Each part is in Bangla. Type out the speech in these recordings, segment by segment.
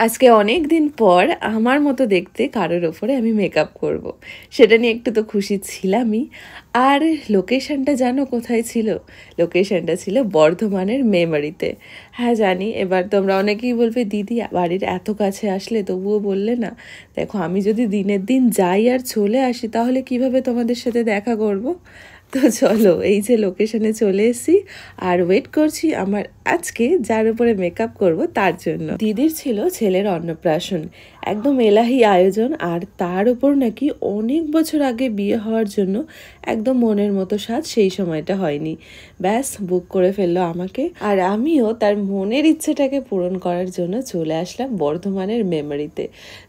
আজকে অনেক দিন পর আমার মতো দেখতে কারোর ওপরে আমি মেকআপ করব। সেটা নিয়ে একটু তো খুশি ছিলামই। আর লোকেশনটা জানো কোথায় ছিল? লোকেশনটা ছিল বর্ধমানের মেমারিতে। হ্যাঁ জানি, এবার তোমরা অনেকেই বলবে দিদি বাড়ির এত কাছে আসলে তবুও বললে না। দেখো, আমি যদি দিনের দিন যাই আর চলে আসি তাহলে কিভাবে তোমাদের সাথে দেখা করব? তো চলো, এই যে লোকেশনে চলে এসেছি আর ওয়েট করছি আমার আজকে যার উপরে মেকআপ করব তার জন্য। দিদির ছিল ছেলের অন্নপ্রাশন, একদম এলাহি আয়োজন, আর তার উপর নাকি অনেক বছর আগে বিয়ে হওয়ার জন্য একদম মনের মতো সাজ সেই সময়টা হয়নি। ব্যাস বুক করে ফেললো আমাকে, আর আমিও তার মনের ইচ্ছেটাকে পূরণ করার জন্য চলে আসলাম বর্ধমানের মেমারিতে।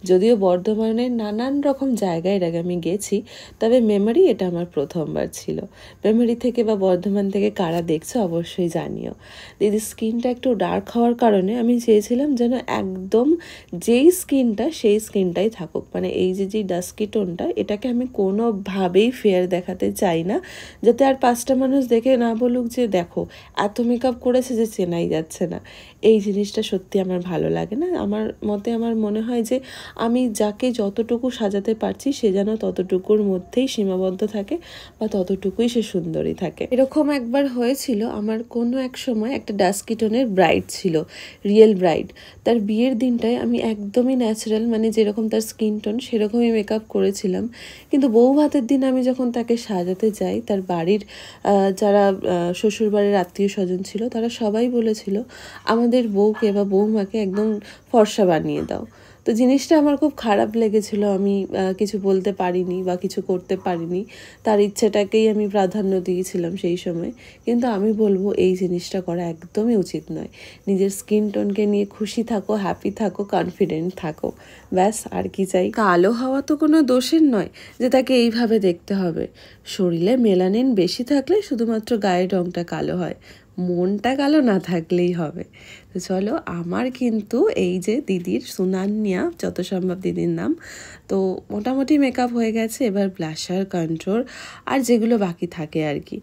যদিও বর্ধমানের নানান রকম জায়গায় এর আগে আমি গেছি, তবে মেমারি এটা আমার প্রথমবার ছিল। মেমারি থেকে বা বর্ধমান থেকে কারা দেখছো অবশ্যই জানিও। দিদির স্কিনটা একটু ডার্ক হওয়ার কারণে আমি চেয়েছিলাম যেন একদম যেই স্কিনটা সেই স্কিনটাই থাকুক, মানে এই যে ডাস্কি টোনটা, এটাকে আমি কোনোভাবেই ফেয়ার দেখাতে চাই না, যাতে আর পাঁচটা মানুষ দেখে না বলুক যে দেখো এত মেকআপ করেছে যে চেনাই যাচ্ছে না। এই জিনিসটা সত্যি আমার ভালো লাগে না। আমার মতে আমার মনে হয় যে আমি যাকে যতটুকু সাজাতে পারছি সে যেন ততটুকুর মধ্যেই সীমাবদ্ধ থাকে বা ততটুকুই সে সুন্দরী থাকে। এরকম একবার হয়েছিল, আমার কোনো এক সময় একটা ডাস্কি টোনের ব্রাইড ছিল, রিয়েল ব্রাইড। তার বিয়ের দিনটায় আমি একদমই ন্যাচারাল, মানে যেরকম তার স্কিন টোন সেরকমই মেকআপ করেছিলাম। কিন্তু বউ ভাতের দিন আমি যখন তাকে সাজাতে যাই, তার বাড়ির যারা শ্বশুরবাড়ির আত্মীয় স্বজন ছিল তারা সবাই বলেছিল আমাদের বউকে বা বৌমাকে একদম ফর্সা বানিয়ে দাও। তো জিনিসটা আমার খুব খারাপ লেগেছিল। আমি কিছু বলতে পারিনি বা কিছু করতে পারিনি, তার ইচ্ছেটাকেই আমি প্রাধান্য দিয়েছিলাম সেই সময়। কিন্তু আমি বলবো এই জিনিসটা করা একদমই উচিত নয়। নিজের স্কিন টোনকে নিয়ে খুশি থাকো, হ্যাপি থাকো, কনফিডেন্ট থাকো, ব্যাস আর কি চাই। কালো হওয়া তো কোনো দোষের নয় যে তাকে এইভাবে দেখতে হবে। শরীরে মেলানিন বেশি থাকলে শুধুমাত্র গায়ের রঙটা কালো হয়, মনটা কালো না থাকলেই হবে। তো চলো, আমার কিন্তু এই যে দিদির সুনান্যা, যত সম্ভব দিদির নাম, তো মোটামুটি মেকআপ হয়ে গেছে। এবার ব্লাশার, কন্ট্রোল আর যেগুলো বাকি থাকে আর কি।